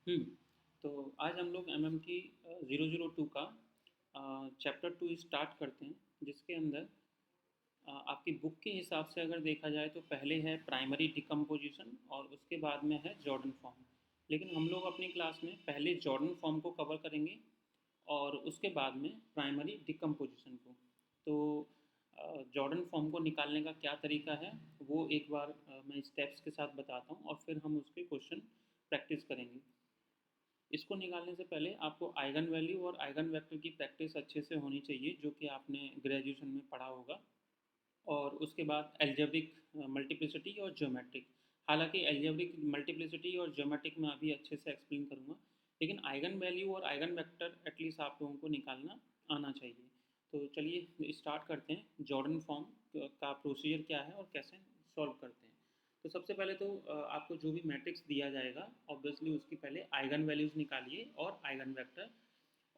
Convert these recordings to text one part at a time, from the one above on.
हम्म, तो आज हम लोग MMT 002 का चैप्टर 2 स्टार्ट करते हैं, जिसके अंदर आपकी बुक के हिसाब से अगर देखा जाए तो पहले है प्राइमरी डिकम्पोजिशन और उसके बाद में है जॉर्डन फॉर्म। लेकिन हम लोग अपनी क्लास में पहले जॉर्डन फॉर्म को कवर करेंगे और उसके बाद में प्राइमरी डिकम्पोजिशन को। तो जॉर्डन फॉर्म को निकालने का क्या तरीका है वो एक बार मैं स्टेप्स के साथ बताता हूँ और फिर हम उसके क्वेश्चन प्रैक्टिस करेंगे। इसको निकालने से पहले आपको आइगन वैल्यू और आइगन वेक्टर की प्रैक्टिस अच्छे से होनी चाहिए, जो कि आपने ग्रेजुएशन में पढ़ा होगा। और उसके बाद एल्जेब्रिक मल्टीप्लिसिटी और ज्योमेट्रिक। हालांकि एल्जेब्रिक मल्टीप्लिसिटी और ज्योमेट्रिक में अभी अच्छे से एक्सप्लेन करूँगा, लेकिन आइगन वैल्यू और आइगन वेक्टर एटलीस्ट आप लोगों को निकालना आना चाहिए। तो चलिए स्टार्ट करते हैं। जॉर्डन फॉर्म का प्रोसीजर क्या है और कैसे सॉल्व करते हैं। तो सबसे पहले तो आपको जो भी मैट्रिक्स दिया जाएगा, ऑब्वियसली उसकी पहले आइगन वैल्यूज़ निकालिए और आइगन वेक्टर।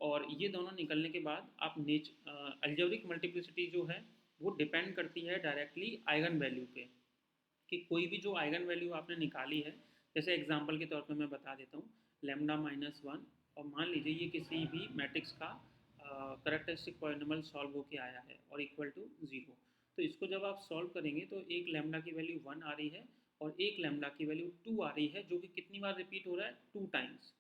और ये दोनों निकलने के बाद आप अलजेब्रिक मल्टीप्लिसिटी जो है वो डिपेंड करती है डायरेक्टली आइगन वैल्यू पे, कि कोई भी जो आइगन वैल्यू आपने निकाली है। जैसे एग्जांपल के तौर पे मैं बता देता हूँ, λ-1, और मान लीजिए ये किसी भी मैट्रिक्स का करेक्टरिस्टिक पॉलिनोमियल सॉल्व होके आया है और इक्वल टू 0। तो इसको जब आप सॉल्व करेंगे तो एक लैम्डा की वैल्यू 1 आ रही है और एक लैम्डा की वैल्यू 2 आ रही है, जो कि कितनी बार रिपीट हो रहा है, 2 टाइम्स।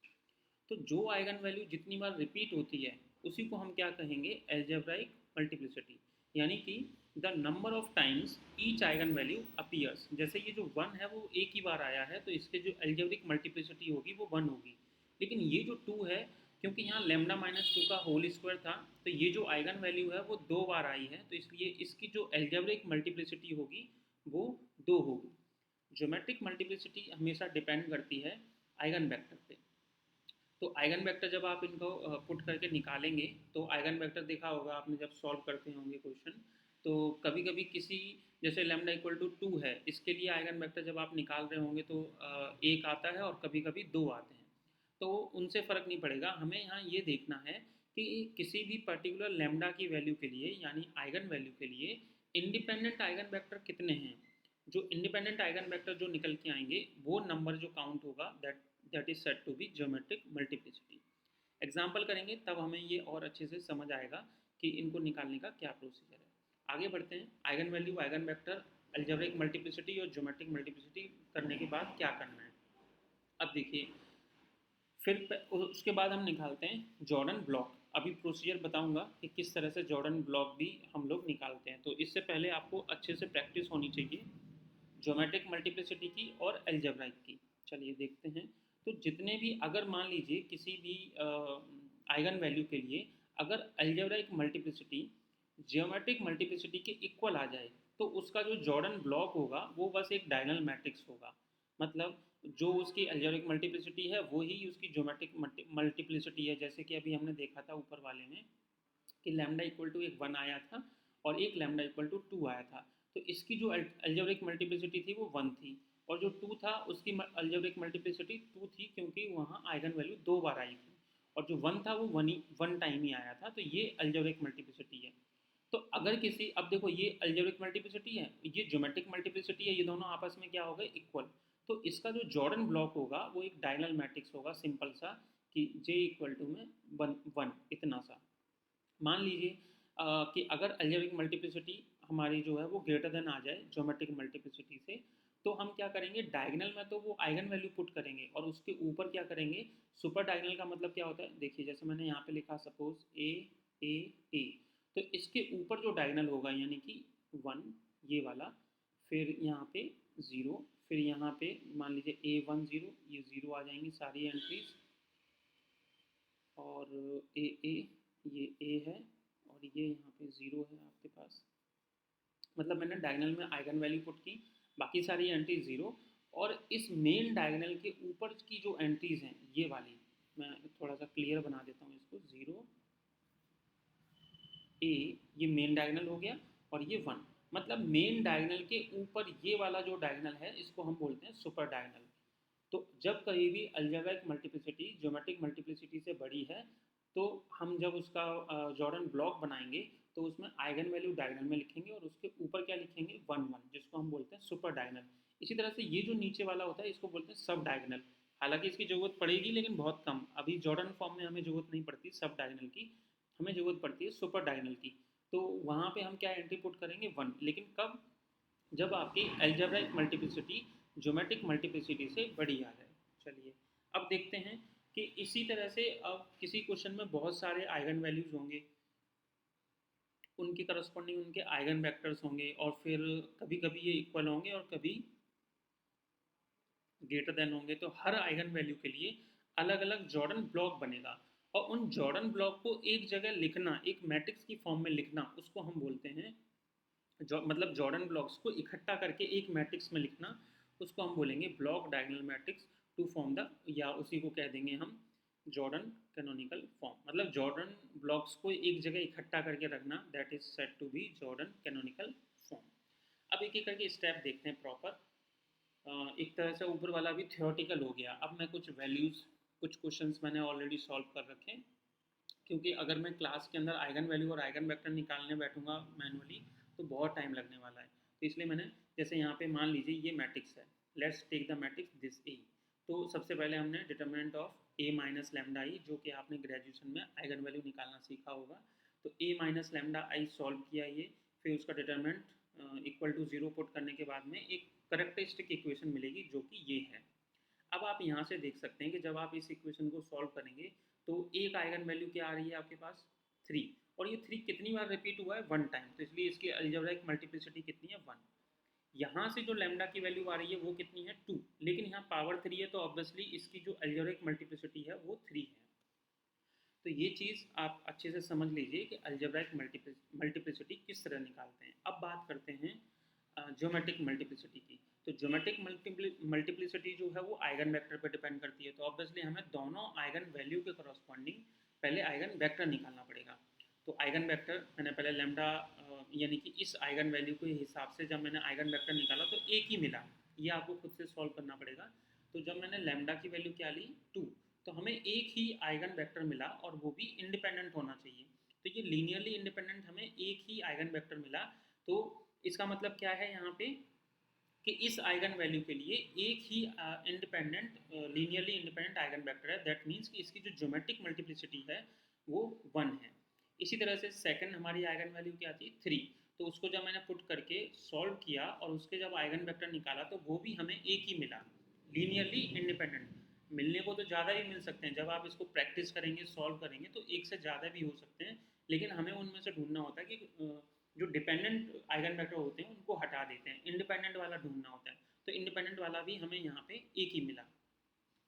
तो जो आइगन वैल्यू जितनी बार रिपीट होती है उसी को हम क्या कहेंगे, एल्जेब्राइक मल्टीप्लिसिटी। यानी कि the number of times each eigen value appears. जैसे ये जो 1 है वो एक ही बार आया है, तो इसके जो एल्जेब्रिक मल्टीप्लिसिटी होगी वो 1 होगी। लेकिन ये जो 2 है, क्योंकि यहाँ λ-2 का होल स्क्वायर था, तो ये जो आइगन वैल्यू है वो 2 बार आई है, तो इसलिए इसकी जो एल्जेब्रिक मल्टीप्लिसिटी होगी वो 2 होगी। ज्योमेट्रिक मल्टीप्लिसिटी हमेशा डिपेंड करती है आइगन वेक्टर पे। तो आइगन वेक्टर जब आप इनको पुट करके निकालेंगे, तो आइगन वेक्टर देखा होगा आपने जब सॉल्व करते होंगे क्वेश्चन, तो कभी कभी किसी, जैसे λ=2 है, इसके लिए आइगन वेक्टर जब आप निकाल रहे होंगे तो एक आता है और कभी कभी दो आते हैं। तो उनसे फ़र्क नहीं पड़ेगा, हमें यहाँ ये देखना है कि किसी भी पर्टिकुलर लैम्डा की वैल्यू के लिए, यानी आइगन वैल्यू के लिए, इंडिपेंडेंट आइगन वेक्टर कितने हैं। जो इंडिपेंडेंट आइगन वेक्टर जो निकल के आएंगे वो नंबर जो काउंट होगा, that is set to be geometric multiplicity. Example करेंगे तब हमें ये और अच्छे से समझ आएगा कि इनको निकालने का क्या प्रोसीजर है। आगे बढ़ते हैं। Eigen value, eigen vector, algebraic multiplicity और ज्योमेट्रिक मल्टीप्लिसिटी करने के बाद क्या करना है। अब देखिए, फिर उसके बाद हम निकालते हैं जॉर्डन ब्लॉक। अभी प्रोसीजर बताऊंगा कि किस तरह से जॉर्डन ब्लॉक भी हम लोग निकालते हैं। तो इससे पहले आपको अच्छे से प्रैक्टिस होनी चाहिए ज्योमेट्रिक मल्टीप्लिसिटी की और एल्जेब्राइक की। चलिए देखते हैं। तो जितने भी, अगर मान लीजिए किसी भी आइगन वैल्यू के लिए अगर एल्जेब्राइक मल्टीप्लिसिटी जियोमेट्रिक मल्टीप्लिसिटी के इक्वल आ जाए, तो उसका जो जॉर्डन ब्लॉक होगा वो बस एक डायगोनल मैट्रिक्स होगा। मतलब जो उसकी एल्जेब्रिक मल्टीप्लिसिटी है वो ही उसकी ज्योमेट्रिक मल्टीप्लिसिटी है। जैसे कि अभी हमने देखा था ऊपर वाले में कि λ=1 एक 1 आया था और एक λ=2 आया था। तो इसकी जो एल्जेब्रिक मल्टीप्लिसिटी थी वो 1 थी, और जो 2 था उसकी एल्जेब्रिक मल्टीप्लिसिटी 2 थी, क्योंकि वहाँ आइगन वैल्यू 2 बार आई थी। और जो 1 था वो 1 टाइम ही आया था, तो ये एल्जेब्रिक मल्टीप्लिसिटी है। तो अगर किसी, अब देखो ये एल्जेब्रिक मल्टीप्लिसिटी है, ये ज्योमेट्रिक मल्टीप्लिसिटी है, ये दोनों आपस में क्या हो गए, इक्वल। तो इसका जो जॉर्डन ब्लॉक होगा वो एक डायगोनल मैट्रिक्स होगा, सिंपल सा, कि J में 1 इतना सा। मान लीजिए कि अगर अलजेब्रिक मल्टीप्लिसिटी हमारी जो है वो ग्रेटर देन आ जाए ज्योमेट्रिक मल्टीप्लिसिटी से, तो हम क्या करेंगे, डायगोनल में तो वो आइगन वैल्यू पुट करेंगे और उसके ऊपर क्या करेंगे, सुपर डायगोनल का मतलब क्या होता है, देखिए जैसे मैंने यहाँ पे लिखा सपोज ए ए ए, तो इसके ऊपर जो डायगोनल होगा यानी कि 1, ये वाला, फिर यहाँ पे 0, फिर यहाँ पे मान लीजिए A10, ये 0 आ जाएंगी सारी एंट्रीज, और ए ए, ये ए है, और ये यहाँ पे 0 है आपके पास। मतलब मैंने डायगोनल में आइगन वैल्यू पुट की, बाकी सारी एंट्री 0। और इस मेन डायगोनल के ऊपर की जो एंट्रीज हैं ये वाली, मैं थोड़ा सा क्लियर बना देता हूँ इसको, 0 ए, ये मेन डायगोनल हो गया, और ये 1। मतलब मेन डायगोनल के ऊपर ये वाला जो डायगोनल है इसको हम बोलते हैं सुपर डायगोनल। तो जब कहीं भी अलजेब्रिक मल्टीप्लिसिटी ज्योमेट्रिक मल्टीप्लिसिटी से बड़ी है, तो हम जब उसका जॉर्डन ब्लॉक बनाएंगे तो उसमें आइगन वैल्यू डायगोनल में लिखेंगे और उसके ऊपर क्या लिखेंगे, 1 1, जिसको हम बोलते हैं सुपर डायगोनल। इसी तरह से ये जो नीचे वाला होता है इसको बोलते हैं सब डायगोनल। हालांकि इसकी ज़रूरत पड़ेगी लेकिन बहुत कम। अभी जॉर्डन फॉर्म में हमें ज़रूरत नहीं पड़ती सब डायगनल की, हमें ज़रूरत पड़ती है सुपर डायगनल की। तो वहाँ पे हम क्या एंट्री पुट करेंगे 1, लेकिन कब? जब आपकी एल्जेब्राइक मल्टीप्लिसिटी ज्योमेट्रिक मल्टीप्लिसिटी से बड़ी आ जाए। चलिए अब देखते हैं कि इसी तरह से अब किसी क्वेश्चन में बहुत सारे आइगन वैल्यूज होंगे, उनके करस्पॉन्डिंग उनके आइगन वेक्टर्स होंगे, और फिर कभी कभी ये इक्वल होंगे और कभी ग्रेटर देन होंगे। तो हर आइगन वैल्यू के लिए अलग अलग जॉर्डन ब्लॉक बनेगा, और उन जॉर्डन ब्लॉक को एक जगह लिखना, एक मैट्रिक्स की फॉर्म में लिखना, उसको हम बोलते हैं मतलब जॉर्डन ब्लॉक्स को इकट्ठा करके एक मैट्रिक्स में लिखना, उसको हम बोलेंगे block diagonal matrix to form the, या उसी को कह देंगे हम जॉर्डन कैनोनिकल फॉर्म। मतलब जॉर्डन ब्लॉक्स को एक जगह इकट्ठा करके रखना, that is said to be Jordan canonical form. अब एक एक करके स्टेप देखते हैं प्रॉपर। एक तरह से ऊपर वाला भी थियोरटिकल हो गया। अब मैं कुछ वैल्यूज़, कुछ क्वेश्चंस मैंने ऑलरेडी सॉल्व कर रखे हैं, क्योंकि अगर मैं क्लास के अंदर आइगन वैल्यू और आइगन वेक्टर निकालने बैठूंगा मैनुअली तो बहुत टाइम लगने वाला है। तो इसलिए मैंने, जैसे यहाँ पे मान लीजिए ये मैट्रिक्स है, let's take the matrix this A. तो सबसे पहले हमने determinant of A minus lambda I, जो कि आपने ग्रेजुएशन में आइगन वैल्यू निकालना सीखा होगा। तो ए माइनस लेमडा आई सॉल्व किया ये, फिर उसका डिटर्मिनेंट इक्वल टू 0 पुट करने के बाद में एक करेक्टरिस्टिक इक्वेशन मिलेगी जो कि ये है। अब आप यहाँ से देख सकते हैं कि जब आप इस इक्वेशन को सॉल्व करेंगे तो एक आइगन वैल्यू क्या आ रही है आपके पास 3, और ये 3 कितनी बार रिपीट हुआ है 1 टाइम, तो इसलिए इसकी अलजेब्राइक मल्टीप्लिसिटी कितनी है 1। यहाँ से जो लैम्डा की वैल्यू आ रही है वो कितनी है 2, लेकिन यहाँ पावर 3 है तो ऑब्वियसली इसकी जो अलजेब्राइक मल्टीप्लिसिटी है वो 3 है। तो ये चीज़ आप अच्छे से समझ लीजिए कि अलजेब्राइक मल्टीप्लिसिटी किस तरह निकालते हैं। अब बात करते हैं ज्योमेट्रिक मल्टीप्लिसिटी की। तो ज्योमेट्रिक मल्टीप्लिसिटी जो है वो आइगन वेक्टर पर डिपेंड करती है। तो ऑब्वियसली हमें दोनों आइगन वैल्यू के करस्पॉन्डिंग पहले आइगन वेक्टर निकालना पड़ेगा। तो आइगन वेक्टर मैंने पहले लेमडा, यानी कि इस आइगन वैल्यू के हिसाब से जब मैंने आइगन वेक्टर निकाला तो एक ही मिला, ये आपको खुद से सॉल्व करना पड़ेगा। तो जब मैंने लेमडा की वैल्यू क्या ली 2, तो हमें एक ही आइगन वेक्टर मिला और वो भी इंडिपेंडेंट होना चाहिए। तो ये लीनियरली इंडिपेंडेंट हमें एक ही आइगन वेक्टर मिला। तो इसका मतलब क्या है यहाँ पे कि इस आइगन वैल्यू के लिए एक ही independent, linearly independent eigenvector है। दैट मीन्स कि इसकी जो ज्योमेट्रिक मल्टीप्लिसिटी है वो 1 है। इसी तरह से सेकंड हमारी आइगन वैल्यू क्या थी 3, तो उसको जब मैंने पुट करके सॉल्व किया और उसके जब आइगन वेक्टर निकाला तो वो भी हमें एक ही मिला, लीनियरली इंडिपेंडेंट। मिलने को तो ज़्यादा भी मिल सकते हैं, जब आप इसको प्रैक्टिस करेंगे सॉल्व करेंगे तो एक से ज़्यादा भी हो सकते हैं, लेकिन हमें उनमें से ढूंढना होता है कि जो डिपेंडेंट आइगन वेक्टर होते हैं उनको हटा देते हैं, इंडिपेंडेंट वाला ढूंढना होता है। तो इंडिपेंडेंट वाला भी हमें यहाँ पे एक ही मिला।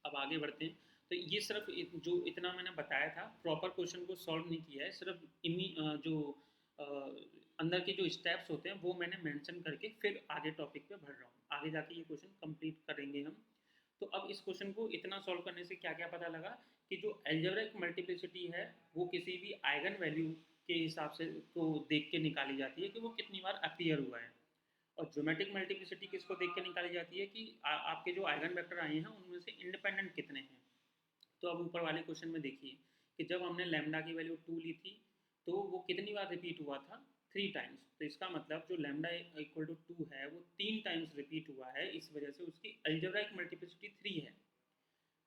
अब आगे बढ़ते हैं। तो ये सिर्फ जो इतना मैंने बताया था, प्रॉपर क्वेश्चन को सॉल्व नहीं किया है, सिर्फ जो अ, अंदर के जो स्टेप्स होते हैं वो मैंने मेंशन करके फिर आगे टॉपिक पे बढ़ रहा हूँ। आगे जाके ये क्वेश्चन कंप्लीट करेंगे हम। तो अब इस क्वेश्चन को इतना सॉल्व करने से क्या क्या पता लगा कि जो एल्जेब्रिक मल्टीप्लिसिटी है वो किसी भी आइगन वैल्यू के हिसाब से तो देख के निकाली जाती है कि वो कितनी बार अपीयर हुआ है। और ज्योमेट्रिक मल्टीप्लिसिटी किसको देख के निकाली जाती है कि आपके जो आइगन वेक्टर आए हैं उनमें से इंडिपेंडेंट कितने हैं। तो अब ऊपर वाले क्वेश्चन में देखिए कि जब हमने लैम्डा की वैल्यू 2 ली थी तो वो कितनी बार रिपीट हुआ था 3 टाइम्स। तो इसका मतलब जो लैम्डा इक्वल टू 2 है वो 3 टाइम्स रिपीट हुआ है, इस वजह से उसकी अलजेब्राइक मल्टीप्लिसिटी 3 है।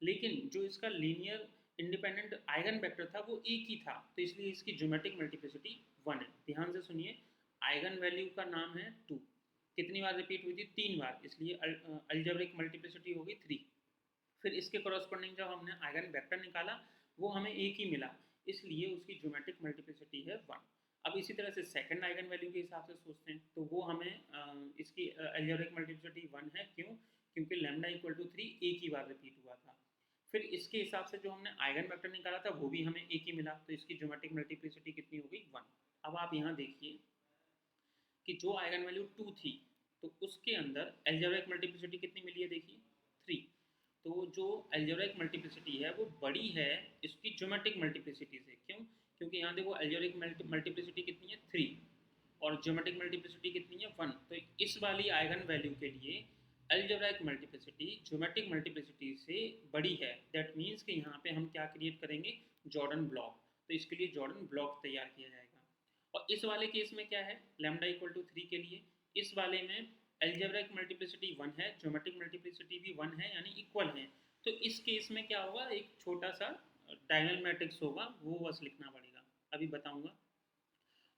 लेकिन जो इसका लीनियर इंडिपेंडेंट आइगन वेक्टर था वो एक ही था, तो इसलिए इसकी ज्योमेट्रिक मल्टीप्लिसिटी 1 है। ध्यान से सुनिए, आइगन वैल्यू का नाम है 2, कितनी बार रिपीट हुई थी 3 बार, इसलिए अलजेब्रिक मल्टीप्लिसिटी होगी 3। फिर इसके करस्पॉन्डिंग जब हमने आइगन वेक्टर निकाला वो हमें एक ही मिला, इसलिए उसकी ज्योमेट्रिक मल्टीप्लिसिटी है 1। अब इसी तरह से सेकंड आइगन वैल्यू के हिसाब से सोचते हैं तो वो हमें इसकी अलजेब्रिक मल्टीप्लिसिटी 1 है। क्यों? क्योंकि लैम्डा इक्वल टू 3 एक ही बार रिपीट हुआ था। फिर इसके हिसाब से जो हमने आइगन वेक्टर निकाला था वो भी हमें एक ही मिला, तो इसकी ज्योमेट्रिक मल्टीप्लिसिटी कितनी हो गई 1। अब आप यहाँ देखिए कि जो आइगन वैल्यू 2 थी तो उसके अंदर अलजेब्रिक मल्टीप्लिसिटी कितनी मिली है देखिए 3। तो जो अलजेब्रिक मल्टीप्लिसिटी है वो बड़ी है इसकी ज्योमेट्रिक मल्टीप्लिसिटी से। क्यों? क्योंकि यहाँ देखो अलजेब्रिक मल्टीप्लिसिटी कितनी है 3 और ज्योमेट्रिक मल्टीप्लिसिटी कितनी है 1। तो इस वाली आइगन वैल्यू के लिए अलजेब्रिक मल्टीप्लिसिटी ज्योमेट्रिक मल्टीप्लिसिटी से बड़ी है। दैट मीन्स कि यहाँ पे हम क्या क्रिएट करेंगे जॉर्डन ब्लॉक। तो इसके लिए जॉर्डन ब्लॉक तैयार किया जाएगा। और इस वाले केस में क्या है लैम्डा इक्वल टू 3 के लिए, इस वाले में अलजेब्रिक मल्टीप्लिसिटी 1 है, ज्योमेट्रिक मल्टीप्लिसिटी भी 1 है, यानी इक्वल है। तो इस केस में क्या होगा, एक छोटा सा डायगोनल मैट्रिक्स होगा, वो बस लिखना पड़ेगा, अभी बताऊंगा।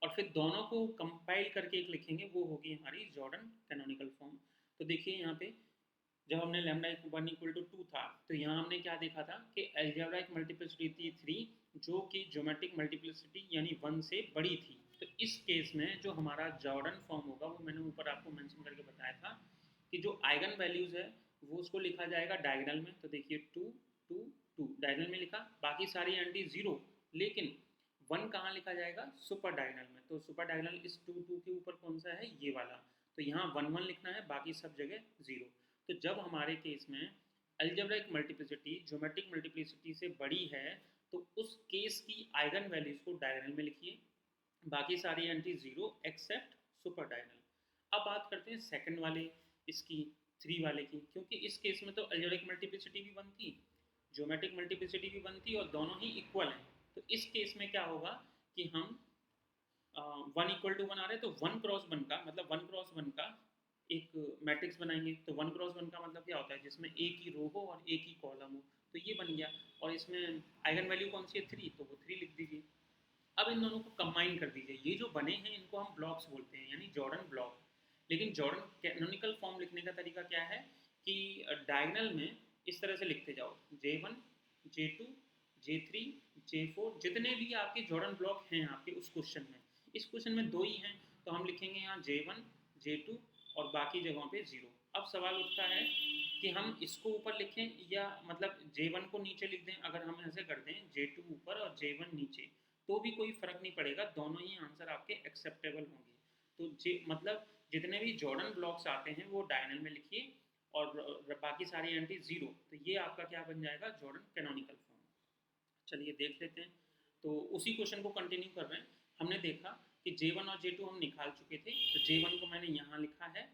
और फिर दोनों को कंपाइल करके एक लिखेंगे, वो होगी हमारी जॉर्डन कैनोनिकल फॉर्म। तो देखिए यहाँ पे जब हमने lambda one equal to two था, तो यहाँ हमने क्या देखा था कि एल्जेब्राइक मल्टीप्लिसिटी थी थ्री, जो कि ज्योमेट्रिक मल्टीप्लिसिटी यानी वन से बड़ी थी। तो इस केस में जो हमारा जॉर्डन फॉर्म होगा, वो मैंने ऊपर आपको मेंशन करके बताया था कि जो आइगन वैल्यूज़ है वो उसको लिखा जाएगा डायगनल में। तो देखिए टू टू टू डायगनल में लिखा, बाकी सारी एंटी जीरो, लेकिन वन कहाँ लिखा जाएगा, सुपर डायगनल में। तो सुपर डायगनल इस टू टू के ऊपर कौन सा है, ये वाला। तो यहाँ वन वन लिखना है, बाकी सब जगह जीरो। तो जब हमारे केस में अलजेब्रिक मल्टीप्लिसिटी ज्योमेट्रिक मल्टीप्लिसिटी से बड़ी है, तो उस केस की आइगन वैल्यूज को डायगनल में लिखिए, बाकी सारी entry zero except super diagonal. अब बात करते हैं सेकंड वाले इसकी, थ्री वाले की, क्योंकि इस केस में तो अलजेब्रिक मल्टीप्लिसिटी भी वन थी, ज्योमेट्रिक मल्टीप्लिसिटी भी वन थी, और दोनों ही इक्वल हैं। तो इस केस में क्या होगा कि हम वन इक्वल टू वन आ रहे हैं, तो वन क्रॉस वन का मतलब वन क्रॉस वन का एक मैट्रिक्स बनाएंगे। तो वन क्रॉस वन का मतलब क्या होता है, जिसमें एक ही रो हो और एक ही कॉलम हो। तो ये बन गया, और इसमें आइगन वैल्यू कौन सी है, थ्री, तो वो थ्री लिख दीजिए। अब इन दोनों को कंबाइन कर दीजिए, ये जो बने हैं इनको हम ब्लॉक्स बोलते हैं, यानी जॉर्डन ब्लॉक। लेकिन जॉर्डन कैनोनिकल फॉर्म लिखने का तरीका क्या है कि डायगनल में इस तरह से लिखते जाओ, J1 J2 J3 J4, जितने भी आपके जॉर्डन ब्लॉक हैं आपके उस क्वेश्चन में, इस क्वेश्चन में दो ही हैं, तो हम लिखेंगे यहाँ J1 J2 और बाकी जगहों पे जीरो। अब सवाल उठता है कि हम इसको ऊपर लिखें या मतलब J1 को नीचे लिख दें। अगर हम ऐसे कर दें J2 ऊपर और J1 नीचे, तो भी कोई फर्क नहीं पड़ेगा, दोनों ही आंसर आपके एक्सेप्टेबल होंगे। तो जे मतलब जितने भी जॉर्डन ब्लॉक्स आते हैं वो डायगनल में लिखिए, और बाकी सारी एंटी जीरो। तो ये आपका क्या बन जाएगा, जॉर्डन कैनोनिकल फॉर्म। चलिए देख लेते हैं। तो उसी क्वेश्चन को कंटिन्यू कर रहे हैं। हमने देखा कि J1 और J2 हम निकाल चुके थे, तो J1 को मैंने यहाँ लिखा है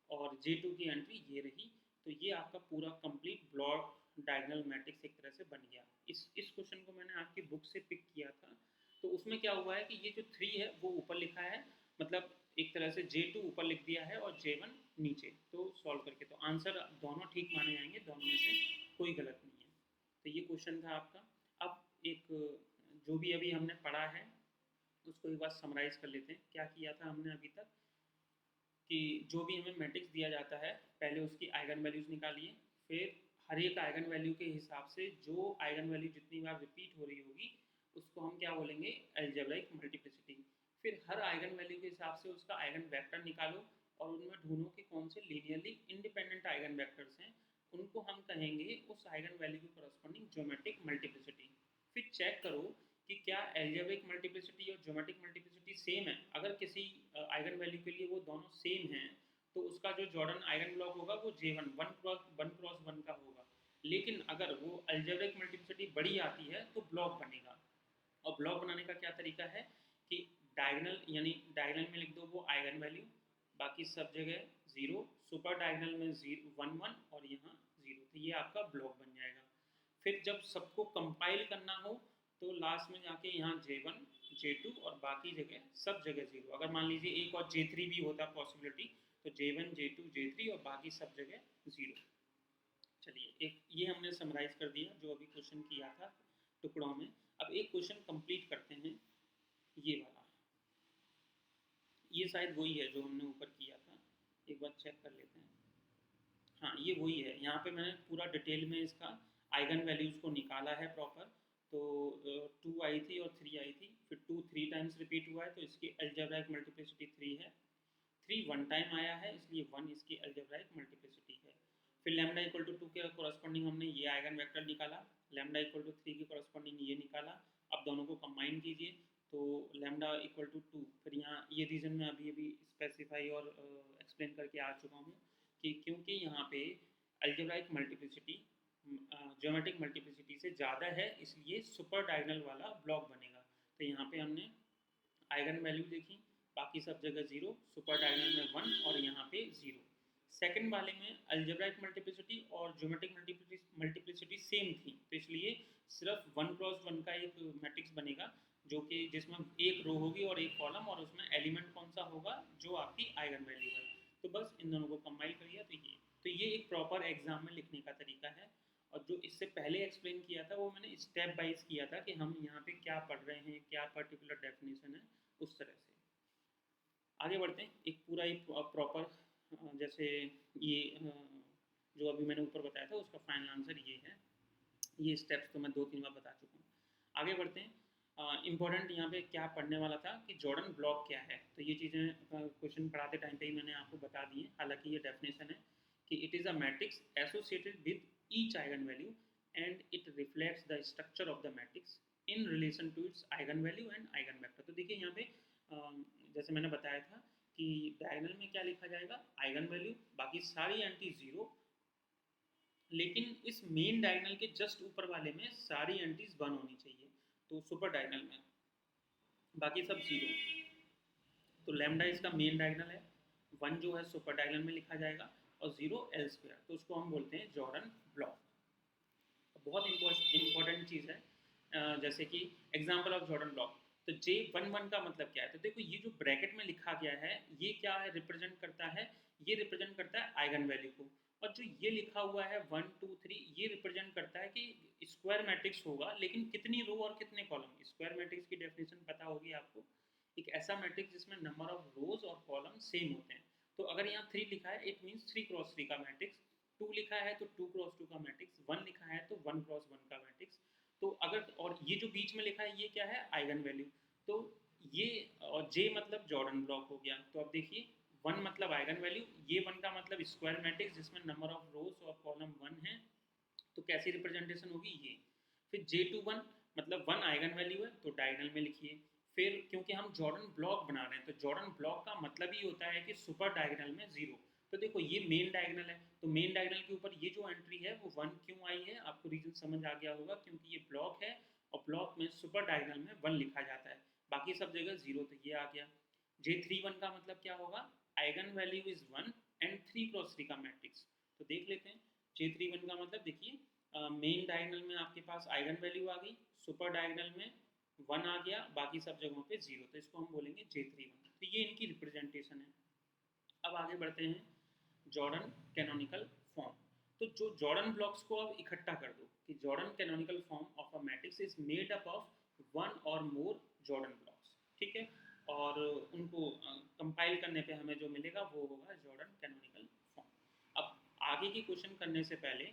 और J2 की एंट्री ये रही। तो ये आपका पूरा कंप्लीट ब्लॉक डायगोनल मैट्रिक्स एक तरह से बन गया। इस क्वेश्चन को मैंने आपकी बुक से पिक किया था। तो उसमें क्या हुआ है कि ये जो थ्री है वो ऊपर लिखा है, मतलब एक तरह से J2 ऊपर लिख दिया है और J1 नीचे। तो सॉल्व करके तो आंसर दोनों ठीक माने जाएंगे, दोनों में से कोई गलत नहीं है। तो ये क्वेश्चन था आपका। अब एक जो भी अभी हमने पढ़ा है उसको एक बार समराइज कर लेते हैं। क्या किया था हमने अभी तक कि जो भी हमें मैट्रिक्स दिया जाता है, पहले उसकी आइगन वैल्यूज निकालिए, फिर हर एक आइगन वैल्यू के हिसाब से जो आइगन वैल्यू जितनी बार रिपीट हो रही होगी उसको हम क्या बोलेंगे, अलजेब्रिक मल्टीप्लिसिटी। फिर हर आइगन वैल्यू के हिसाब से उसका आइगन वेक्टर निकालो, और उनमें ढूंढो कि कौन से लीनियरली इंडिपेंडेंट आइगन वेक्टर्स हैं, उनको हम कहेंगे उस आइगन वैल्यू के करस्पॉन्डिंग ज्योमेट्रिक मल्टीप्लिसिटी। फिर चेक करो कि क्या एल्जेब्रिक मल्टीप्लिसिटी और ज्योमेट्रिक मल्टीप्लिसिटी सेम है। अगर किसी आइगन वैल्यू के लिए वो दोनों सेम हैं, तो उसका जो जॉर्डन आइगन ब्लॉक होगा वो J1 वन क्रॉस वन का होगा। लेकिन अगर वो अलजेब्रिक मल्टीप्लिसिटी बड़ी आती है तो ब्लॉक बनेगा। और ब्लॉक बनाने का क्या तरीका है कि डायगनल यानी डायगनल में लिख दो वो आइगन वैल्यू, बाकी सब जगह जीरो, सुपर डायगनल में जीरो वन वन और यहाँ जीरो। तो ये आपका ब्लॉक बन जाएगा। फिर जब सबको कंपाइल करना हो तो लास्ट में जाके यहाँ J1 J2 और बाकी जगह सब जगह जीरो। अगर मान लीजिए एक और J3 भी होता पॉसिबिलिटी, तो J1 J2 J3 और बाकी सब जगह जीरो। चलिए एक ये हमने समराइज कर दिया जो अभी क्वेश्चन किया था टुकड़ों में। अब एक क्वेश्चन कंप्लीट करते हैं, ये वाला। ये शायद वही है जो हमने ऊपर किया था, एक बार चेक कर लेते हैं। हाँ ये वही है, यहाँ पे मैंने पूरा डिटेल में इसका आइगन वैल्यूज़ को निकाला है प्रॉपर। तो टू आई थी और थ्री आई थी, फिर टू थ्री टाइम्स रिपीट हुआ है तो इसकी अलजेब्राइक मल्टीप्लिसिटी थ्री है। थ्री वन टाइम आया है इसलिए वन इसकी अलजेब्राइक मल्टीप्लिसिटी है। फिर लैम्डा इक्वल टू टू के कॉरस्पॉन्डिंग हमने ये आइगन वेक्टर निकाला, लैम्डा इक्वल टू थ्री के कॉरस्पॉन्डिंग ये निकाला। अब दोनों को कंबाइन कीजिए, तो लैम्डा इक्वल टू टू। फिर यहाँ ये रीज़न मैं अभी अभी स्पेसिफाई और एक्सप्लेन करके आ चुका हूँ कि क्योंकि यहाँ पे अलजेब्राइक मल्टीप्लिसिटी ज्योमेट्रिक मल्टीप्लिसिटी से ज़्यादा है, इसलिए सुपर डायगनल वाला ब्लॉक बनेगा। तो यहाँ पे हमने आइगन वैल्यू देखी, बाकी सब जगह जीरो, सुपर डायगनल में वन और यहाँ पे जीरो। सेकंड वाले में अलजेब्राइक मल्टीप्लिसिटी और ज्योमेट्रिक मल्टीप्लिसिटी सेम थी, तो इसलिए सिर्फ वन क्रॉस वन का एक मैट्रिक्स बनेगा, जो कि जिसमें एक रो होगी और एक कॉलम, और उसमें एलिमेंट कौन सा होगा, जो आपकी आइगन वैल्यू है। तो बस इन दोनों को कंबाइन करिए। तो ये एक प्रॉपर एग्जाम में लिखने का तरीका है। और जो इससे पहले एक्सप्लेन किया था वो मैंने स्टेप वाइज किया था कि हम यहाँ पे क्या पढ़ रहे हैं, क्या पर्टिकुलर डेफिनेशन है, उस तरह से। आगे बढ़ते हैं, एक पूरा एक प्रॉपर जैसे ये जो अभी मैंने ऊपर बताया था उसका फाइनल आंसर ये है। ये स्टेप्स तो मैं 2-3 बार बता चुका हूँ। आगे बढ़ते हैं। इम्पोर्टेंट यहाँ पे क्या पढ़ने वाला था कि जॉर्डन ब्लॉक क्या है, तो ये चीज़ें क्वेश्चन पढ़ाते टाइम पे ही मैंने आपको बता दी है। हालांकि ये डेफिनेशन है कि it is a matrix associated with each eigen value and it reflects the structure of the matrix in relation to its eigen value and eigen vector. तो देखिए यहाँ पे जैसे मैंने बताया था कि डायगोनल में क्या लिखा जाएगा, आइगन वैल्यू, बाकी सारी एंटी जीरो, लेकिन इस मेन डायगोनल के जस्ट ऊपर वाले में सारी एंटीज 1 होनी चाहिए, तो सुपर डायगोनल में बाकी सब जीरो। तो लैम्डा इसका मेन डायगोनल है, 1 जो है सुपर डायगोनल में लिखा जाएगा और 0 एल स्क्वायर, तो उसको हम बोलते हैं जॉर्डन ब्लॉक। बहुत इंपॉर्टेंट चीज़ है। जैसे कि एग्जाम्पल ऑफ जॉर्डन ब्लॉक, तो J11 का मतलब क्या है, तो देखो ये जो ब्रैकेट में लिखा गया है ये क्या है, रिप्रेजेंट करता है, ये रिप्रेजेंट करता है आइगन वैल्यू को, और जो ये लिखा हुआ है 1 2 3 ये रिप्रेजेंट करता है कि स्क्वायर मैट्रिक्स होगा, लेकिन कितनी रो और कितने कॉलम। स्क्वायर मैट्रिक्स की डेफिनेशन पता होगी आपको, एक ऐसा मैट्रिक्स जिसमें नंबर ऑफ रोज और कॉलम सेम होते हैं। तो अगर यहाँ 3 लिखा है इट मीन्स 3 क्रॉस 3 का मैट्रिक्स, 2 लिखा है तो 2 क्रॉस 2 का मैट्रिक्स, 1 लिखा है तो 1 क्रॉस 1 का मैट्रिक्स। तो अगर, और ये जो बीच में लिखा है ये क्या है, आइगन वैल्यू। तो ये, और J मतलब जॉर्डन ब्लॉक हो गया। तो अब देखिए 1 मतलब आइगन वैल्यू, ये 1 का मतलब स्क्वायर मैट्रिक्स जिसमें नंबर ऑफ रोज और कॉलम 1 है, तो कैसी रिप्रेजेंटेशन होगी ये। फिर J21 मतलब 1 आइगन वैल्यू है तो डायगोनल में लिखिए। फिर क्योंकि हम जॉर्डन ब्लॉक बना रहे हैं तो जॉर्डन ब्लॉक का मतलब ही होता है कि सुपर डायगोनल में 0। तो देखो ये मेन डायगोनल है, तो मेन डायगोनल के ऊपर ये जो एंट्री है वो 1 क्यों आई है, आपको रीजन समझ आ गया होगा, क्योंकि ये ब्लॉक है और ब्लॉक में सुपर डायगोनल में 1 लिखा जाता है, बाकी सब जगह 0, तो ये आ गया। J31 का मतलब क्या होगा, eigen value is 1 and 3 cross 3 का मैट्रिक्स। तो देख लेते हैं J31 का मतलब, देखिए मेन डायगोनल में आपके पास आइगन वैल्यू आ गई, सुपर डायगोनल में 1 आ गया, बाकी सब जगहों पे 0, तो इसको हम बोलेंगे J31। तो ये इनकी रिप्रेजेंटेशन है। अब आगे बढ़ते हैं, जॉर्डन कैनोनिकल फॉर्म। तो जो जॉर्डन ब्लॉक्स को अब इकट्ठा कर दो कि Jordan canonical form of a matrix is made up of 1 और मोर जॉर्डन ब्लॉक्स, ठीक है, और उनको कंपाइल करने पे हमें जो मिलेगा वो होगा जॉर्डन कैनोनिकल फॉर्म। अब आगे की क्वेश्चन करने से पहले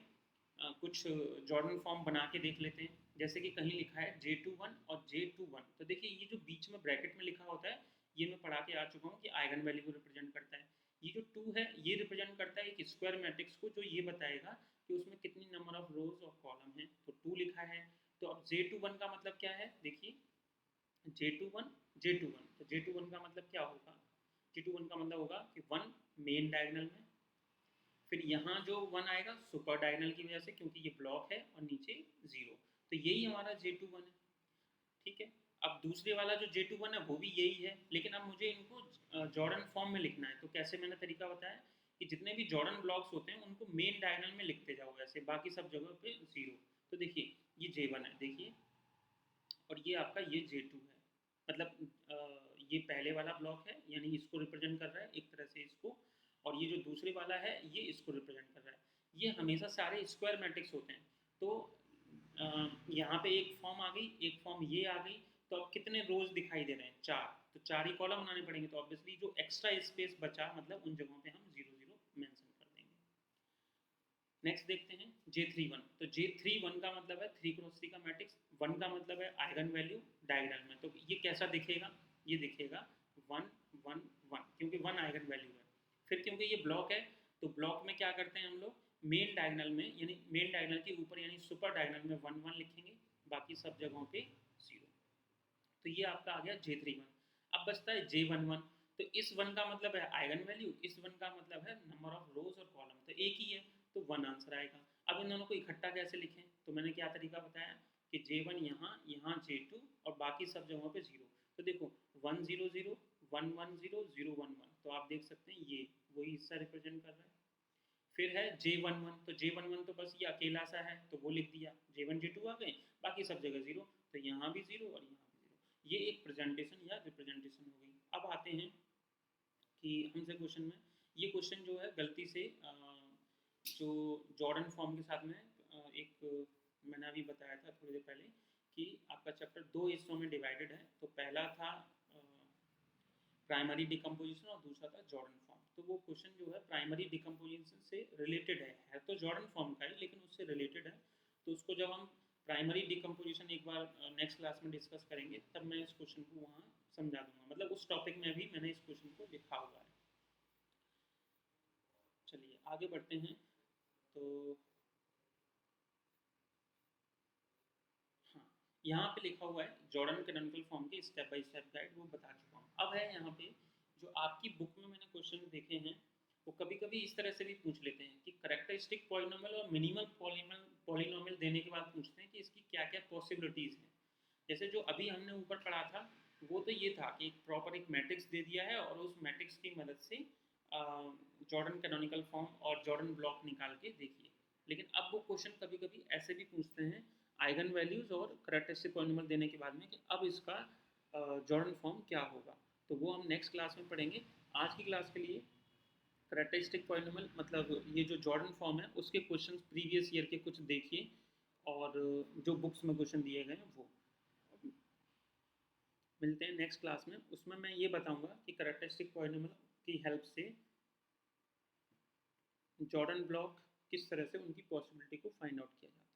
कुछ जॉर्डन फॉर्म बना के देख लेते हैं। जैसे कि कहीं लिखा है J21 और J21, तो देखिए ये जो बीच में ब्रैकेट में लिखा होता है ये मैं पढ़ा के आ चुका हूँ कि आइगन वैल्यू को रिप्रेजेंट करता है। ये जो 2 है ये रिप्रेजेंट करता है एक स्क्वायर मैट्रिक्स को, जो ये बताएगा कि उसमें कितनी नंबर ऑफ रोज और कॉलम है, तो 2 लिखा है। तो अब J21 का मतलब क्या है, देखिए J21 J21, तो J21 का मतलब क्या होगा, J21 का मतलब होगा कि 1 मेन डायगोनल में, फिर यहाँ जो 1 आएगा सुपर डायगोनल की वजह से क्योंकि ये ब्लॉक है, और नीचे 0, तो यही हमारा J21 है, ठीक है। अब दूसरे वाला जो J21 है वो भी यही है, लेकिन अब मुझे इनको जॉर्डन फॉर्म में लिखना है। तो कैसे, मैंने तरीका बताया कि जितने भी जॉर्डन ब्लॉक्स होते हैं उनको मेन डायगोनल में लिखते जाओ ऐसे, बाकी सब जगह पे 0। तो देखिए ये J1 है, देखिए, और ये आपका ये J2 है, मतलब ये पहले वाला ब्लॉक है, यानी इसको रिप्रेजेंट कर रहा है एक तरह से इसको, और ये जो दूसरे वाला है ये इसको रिप्रेजेंट कर रहा है। ये हमेशा सारे स्क्वायर मैट्रिक्स होते हैं। तो यहाँ पे एक फॉर्म आ गई, एक फॉर्म ये आ गई, तो अब कितने रोज दिखाई दे रहे हैं, 4, तो 4 ही कॉलम बनाने पड़ेंगे, तो ऑब्वियसली जो एक्स्ट्रा स्पेस बचा मतलब उन जगहों पे हम 0 0 मेंशन कर देंगे। नेक्स्ट देखते हैं J31, तो J31 का मतलब है 3 क्रॉस 3 का मैट्रिक्स, 1 का मतलब है आइगन वैल्यू डायगोनल में, तो ये कैसा दिखेगा, ये दिखेगा 1 1 1, क्योंकि 1 आइगन वैल्यू है। फिर क्योंकि ये ब्लॉक है तो ब्लॉक में क्या करते हैं हम लोग, मेन डायगोनल में, यानी मेन डायगोनल के ऊपर यानी सुपर डायगोनल में 1 1 लिखेंगे, बाकी सब जगहों पे 0। तो ये आपका आ गया J31। अब बचता है J11, तो इस 1 का मतलब है आइगन वैल्यू, इस 1 का मतलब है नंबर ऑफ रोज और कॉलम, तो एक ही है, तो 1 आंसर आएगा। अब इन दोनों को इकट्ठा कैसे लिखें, तो मैंने क्या तरीका बताया कि J1 यहाँ, यहाँ J2 और बाकी सब जगहों पे 0। तो देखो 1 0 0 1 1 0 0 1 1, तो आप देख सकते हैं ये वही हिस्सा रिप्रेजेंट कर रहा है। फिर है J11, तो J11 तो बस ये अकेला सा है तो वो लिख दिया, J1 J2 आ गए, बाकी सब जगह 0, तो यहाँ भी 0 और यहाँ भी 0। ये एक प्रेजेंटेशन या रिप्रेजेंटेशन हो गई। अब आते हैं कि हमसे क्वेश्चन में, ये क्वेश्चन जो है गलती से जो जॉर्डन फॉर्म के साथ में मैंने अभी बताया था थोड़ी देर पहले कि आपका चैप्टर 2 हिस्सों में डिवाइडेड है। तो पहला था प्राइमरी डिकम्पोजिशन और दूसरा था जॉर्डन फॉर्म। तो वो क्वेश्चन जो है प्राइमरी डिकम्पोजिशन से रिलेटेड है तो जॉर्डन फॉर्म का ही, लेकिन उससे रिलेटेड है। तो उसको जब हम प्राइमरी डिकम्पोजिशन एक बार नेक्स्ट क्लास में डिस्कस करेंगे, तब मैं इस क्वेश्चन को वहाँ समझा दूंगा। मतलब उस टॉपिक में भी मैंने इस क्वेश्चन को लिखा हुआ है। चलिए आगे बढ़ते हैं। तो हाँ, यहाँ पे लिखा हुआ है जॉर्डन कैनोनिकल फॉर्म के स्टेप बाय स्टेप गाइड, वो बता चुका हूँ। अब है यहाँ पे जो आपकी बुक में मैंने क्वेश्चन देखे हैं, वो कभी कभी इस तरह से भी पूछ लेते हैं कि करेक्टरिस्टिक पॉलिनोमियल और मिनिमल पॉलिनोमियल देने के बाद पूछते हैं कि इसकी क्या क्या पॉसिबिलिटीज़ हैं। जैसे जो अभी हमने ऊपर पढ़ा था, वो तो ये था कि एक प्रॉपर एक मैट्रिक्स दे दिया है और उस मैट्रिक्स की मदद से जॉर्डन कैनोनिकल फॉर्म और जॉर्डन ब्लॉक निकाल के देखिए। लेकिन अब वो क्वेश्चन कभी कभी ऐसे भी पूछते हैं आइगन वैल्यूज़ और करेक्टरिस्टिक पॉलिनोमियल देने के बाद में कि अब इसका जॉर्डन फॉर्म क्या होगा। तो वो हम नेक्स्ट क्लास में पढ़ेंगे। आज की क्लास के लिए करेक्टरिस्टिक पॉलिनोमियल मतलब ये जो जॉर्डन फॉर्म है उसके क्वेश्चन प्रीवियस ईयर के कुछ देखिए, और जो बुक्स में क्वेश्चन दिए गए हैं वो। मिलते हैं नेक्स्ट क्लास में, उसमें मैं ये बताऊंगा कि करेक्टरिस्टिक पॉलिनोमियल की हेल्प से जॉर्डन ब्लॉक किस तरह से उनकी पॉसिबिलिटी को फाइंड आउट किया जाता है।